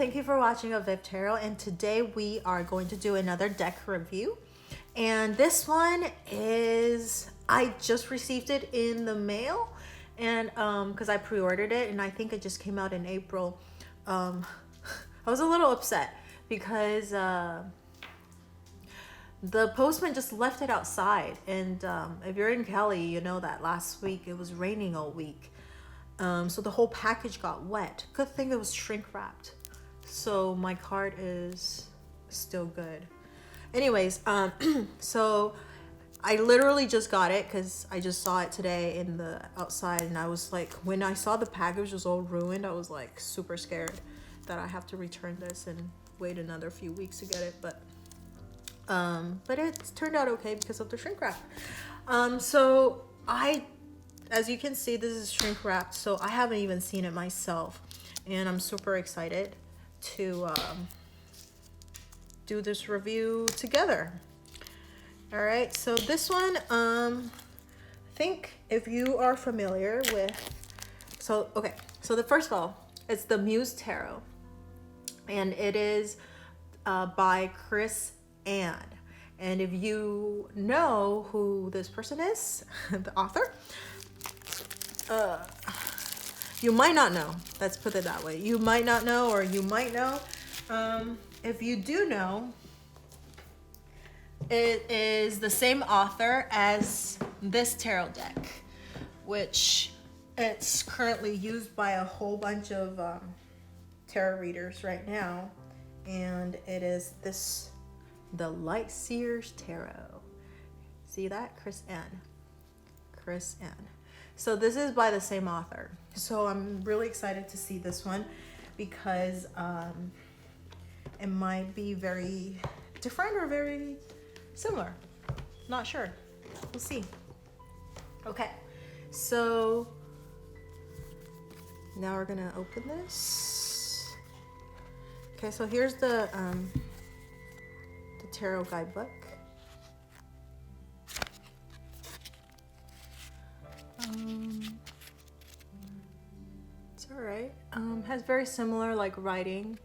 thank you for watching avivTarot, and today we are going to do another deck review. And this one is, I just received it in the mail, and because I pre-ordered it, and I think it just came out in April. I was a little upset because the postman just left it outside, and if you're in Cali, you know that last week it was raining all week. So the whole package got wet. Good thing it was shrink wrapped. So my card is still good. Anyways, so I literally just got it because I just saw it today in the outside, and I was like, when I saw the package was all ruined, I was like super scared that I have to return this and wait another few weeks to get it. But it's turned out okay because of the shrink wrap. So as you can see, this is shrink wrapped, so I haven't even seen it myself, and I'm super excited to do this review together. All right, so this one, I think if you are familiar with, so the first of all, it's the Muse Tarot, and it is by Chris Ann. And if you know who this person is, the author, you might not know. Let's put it that way. You might not know, or you might know. If you do know, it is the same author as this tarot deck, which it's currently used by a whole bunch of tarot readers right now, and it is the Light Seers Tarot. See that? Chris Ann. So this is by the same author. So I'm really excited to see this one because it might be very different or very similar. Not sure. We'll see. Okay, so now we're gonna open this. Okay, so here's the Tarot Guidebook. It's all right. Has very similar like writing.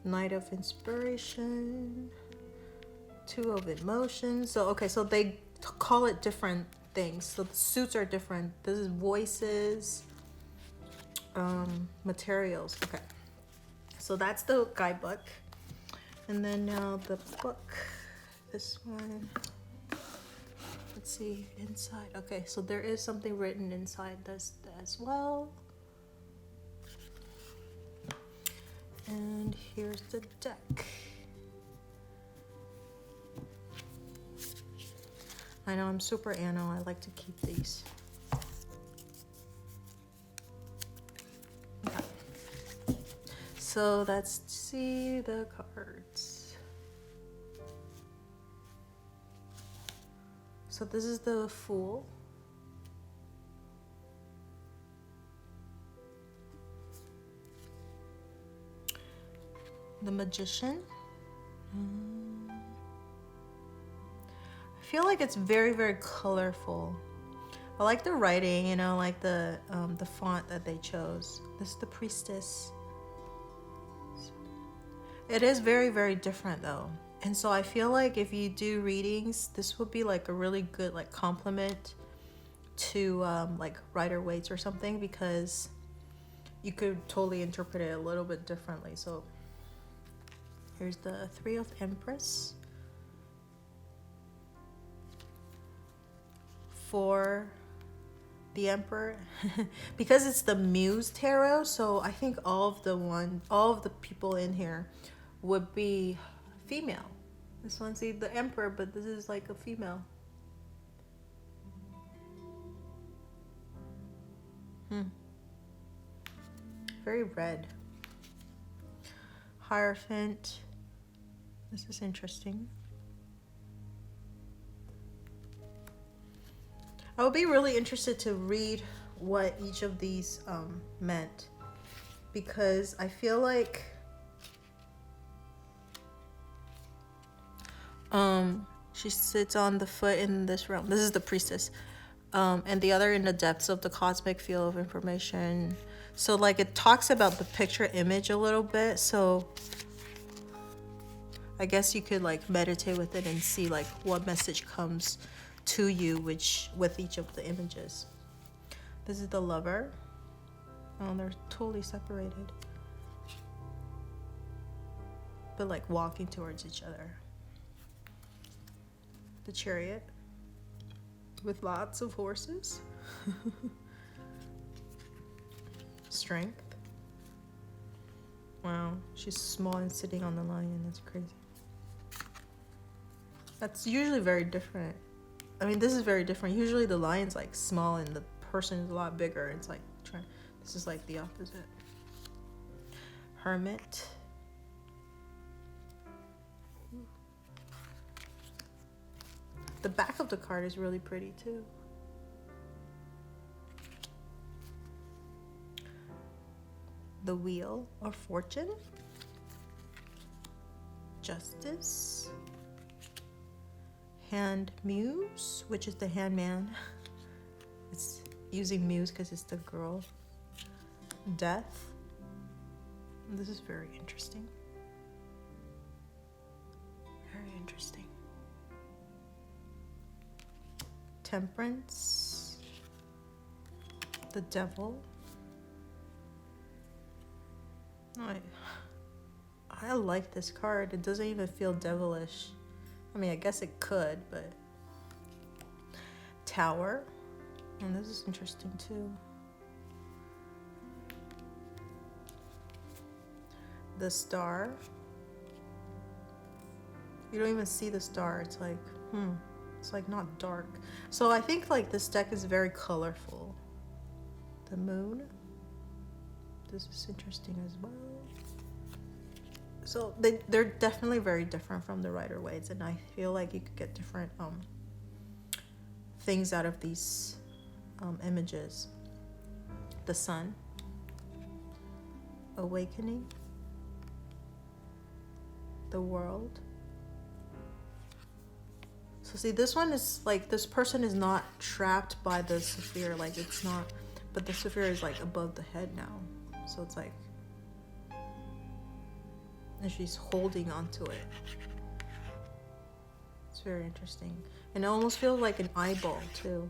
Knight of Inspiration, Two of Emotions. So okay, so they call it different things. So the suits are different. This is voices, materials. Okay, so that's the guidebook, and then now the book. This one. Let's see inside. Okay, so there is something written inside this as well. And here's the deck. I know I'm super anal. I like to keep these. Okay. So let's see the cards. So this is the Fool. The Magician. I feel like it's very, very colorful. I like the writing, you know, like the font that they chose. This is the Priestess. It is very, very different though. And so I feel like if you do readings, this would be like a really good like compliment to like Rider-Waite or something, because you could totally interpret it a little bit differently. So here's the Three of Empress. For the Emperor. Because it's the Muse Tarot, so I think all of the people in here would be female. This one's the Emperor, but this is like a female. Very red. Hierophant. This is interesting. I would be really interested to read what each of these meant, because I feel like she sits on the foot in this realm. This is the Priestess. And the other in the depths of the cosmic field of information. So like it talks about the picture image a little bit. So I guess you could like meditate with it and see like what message comes to you with each of the images. This is the Lover. Oh, they're totally separated, but like walking towards each other. The Chariot with lots of horses. Strength. Wow, she's small and sitting on the lion. That's crazy. That's usually very different. I mean, this is very different. Usually the lion's like small and the person is a lot bigger. It's like this is like the opposite. Hermit. The back of the card is really pretty too. The Wheel of Fortune. Justice. Hand Muse, which is the handman. It's using Muse because it's the girl. Death. This is very interesting. Very interesting. Temperance. The Devil. I like this card. It doesn't even feel devilish. I mean, I guess it could, but Tower. And this is interesting too. The Star. You don't even see the star. It's like, it's like not dark. So I think like this deck is very colorful. The Moon. This is interesting as well. So they're definitely very different from the Rider-Waite, and I feel like you could get different things out of these images. The Sun. Awakening. The World. So see, this one is like, this person is not trapped by the sphere, like it's not, but the sphere is like above the head now. So it's like, and she's holding onto it. It's very interesting. And it almost feels like an eyeball too.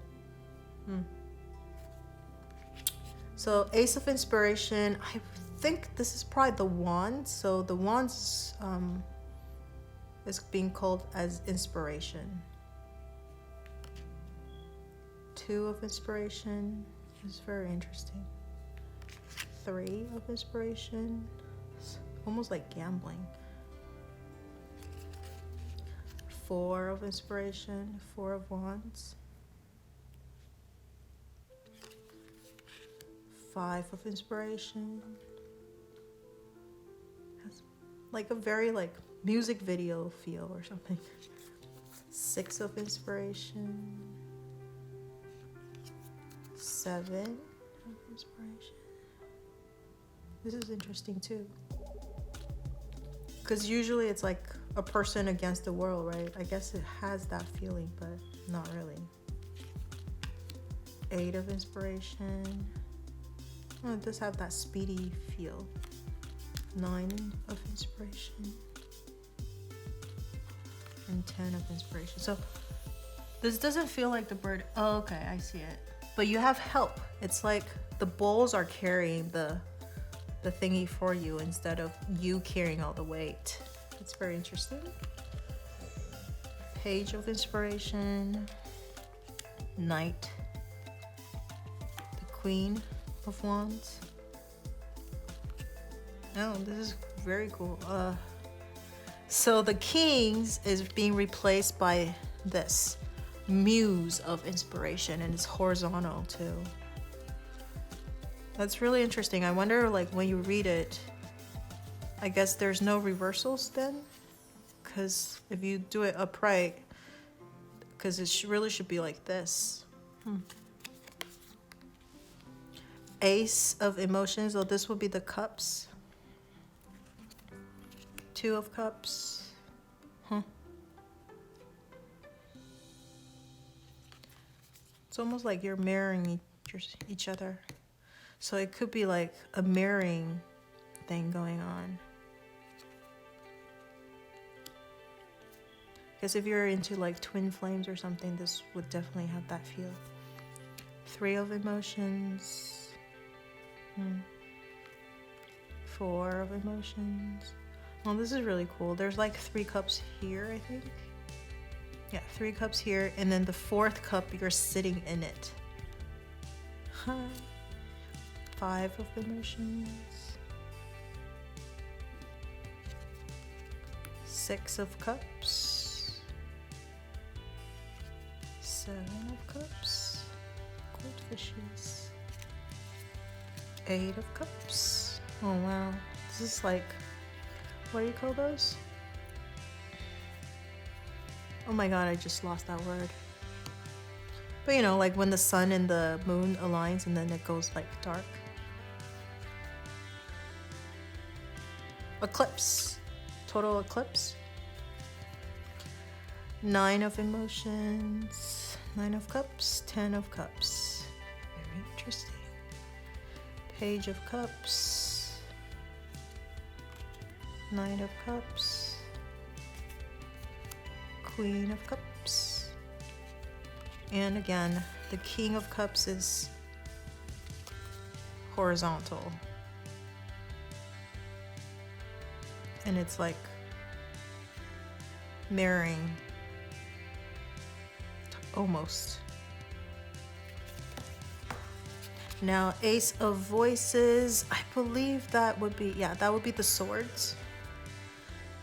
So Ace of Inspiration, I think this is probably the Wand. So the Wands is being called as inspiration. Two of Inspiration is very interesting. Three of Inspiration. Almost like gambling. Four of Inspiration. Four of Wands. Five of Inspiration. Has like a very like music video feel or something. Six of Inspiration. Seven of Inspiration. This is interesting too. Because usually it's like a person against the world, right? I guess it has that feeling, but not really. Eight of Inspiration. Oh, it does have that speedy feel. Nine of Inspiration. And 10 of Inspiration. So this doesn't feel like the bird. Oh, okay, I see it. But you have help. It's like the bowls are carrying the thingy for you instead of you carrying all the weight. It's very interesting. Page of Inspiration. Knight. The Queen of Wands. Oh, this is very cool. So the Kings is being replaced by this Muse of Inspiration, and it's horizontal too. That's really interesting. I wonder, like, when you read it, I guess there's no reversals then? Because if you do it upright, because it really should be like this. Ace of Emotions. Oh, this will be the Cups. Two of Cups. It's almost like you're mirroring each other. So it could be like a mirroring thing going on. Because if you're into like twin flames or something, this would definitely have that feel. 3 of emotions. 4 of emotions. Oh, this is really cool. There's like 3 cups here, I think. Yeah, 3 cups here, and then the 4th cup, you're sitting in it. 5 of emotions. 6 of cups. 7 of cups. Goldfishes. 8 of cups. Oh wow, this is like, what do you call those? Oh my god, I just lost that word. But you know, like when the sun and the moon aligns and then it goes like dark. Eclipse. Total eclipse. 9 of emotions. 9 of cups. 10 of cups. Very interesting. Page of cups. 9 of cups. Queen of cups. And again, the King of Cups is horizontal. And it's like mirroring almost. Now, Ace of Voices, I believe that would be, yeah, that would be the swords.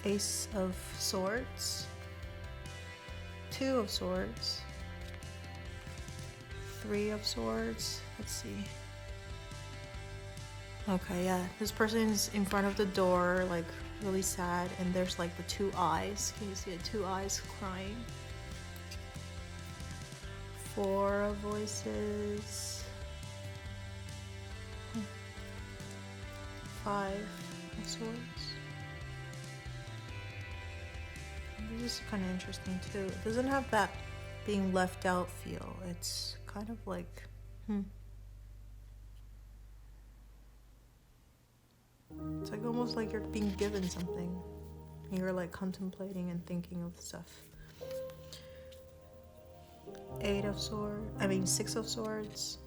Ace of Swords. 2 of Swords. 3 of Swords. Let's see. Okay, yeah. This person's in front of the door, like really sad, and there's like the 2 eyes. Can you see it? 2 eyes crying. 4 of Voices. 5 of Swords. This is kind of interesting too. It doesn't have that being left out feel. It's kind of like, It's like almost like you're being given something. And you're like contemplating and thinking of stuff. 6 of Swords.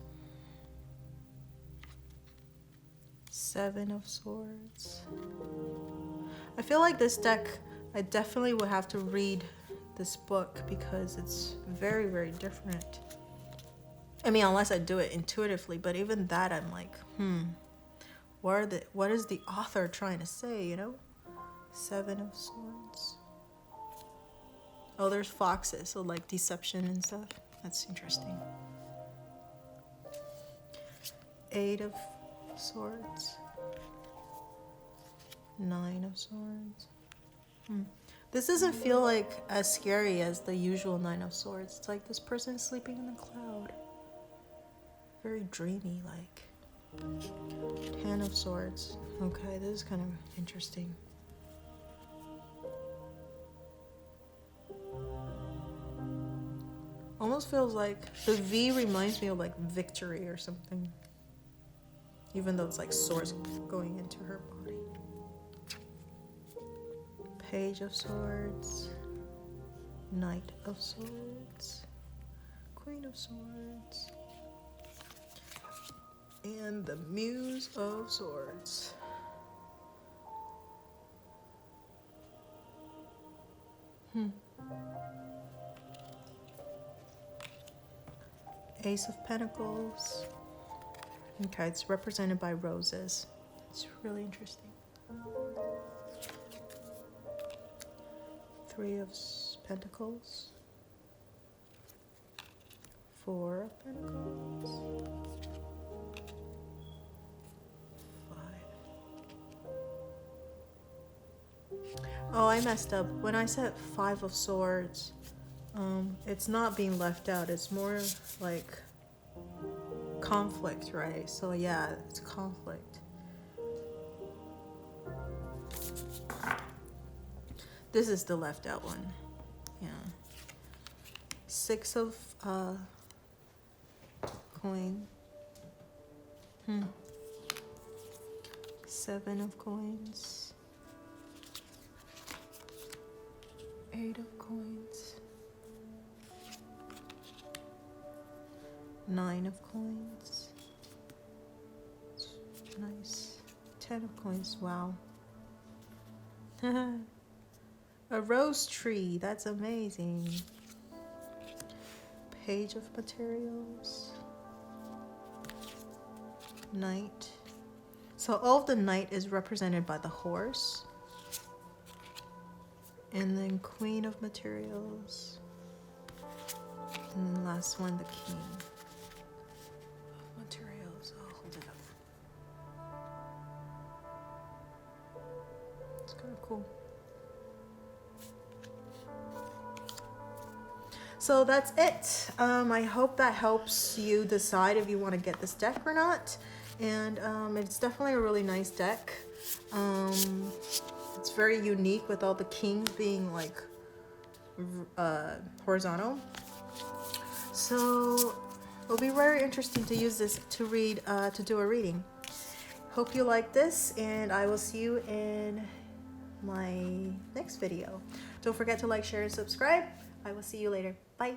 7 of Swords. I feel like this deck, I definitely would have to read this book because it's very, very different. I mean, unless I do it intuitively, but even that, I'm like, what is the author trying to say, you know? 7 of Swords. Oh, there's foxes, so like deception and stuff. That's interesting. 8 of Swords. 9 of Swords. This doesn't feel like as scary as the usual 9 of Swords. It's like this person is sleeping in a cloud. Very dreamy like. 10 of Swords. Okay, this is kind of interesting. Almost feels like the V reminds me of like victory or something. Even though it's like swords going into her body. Page of Swords. Knight of Swords. Queen of Swords. And the Muse of Swords. Ace of Pentacles. Okay, it's represented by roses. It's really interesting. 3 of Pentacles. 4 of Pentacles. 5. Oh, I messed up. When I said 5 of Swords, it's not being left out. It's more like conflict, right? So yeah, it's conflict. This is the left out one. Yeah. 6 of coin. 7 of coins. 8 of coins. 9 of coins. Nice. 10 of coins. Wow. A rose tree. That's amazing. Page of materials. Knight. So all of the knight is represented by the horse. And then queen of materials. And then last one, the king of materials. I'll hold it up. It's kind of cool. So that's it. I hope that helps you decide if you want to get this deck or not. And it's definitely a really nice deck. It's very unique with all the kings being like horizontal. So it'll be very interesting to use this to read, to do a reading. Hope you like this, and I will see you in my next video. Don't forget to like, share, and subscribe. I will see you later. Bye.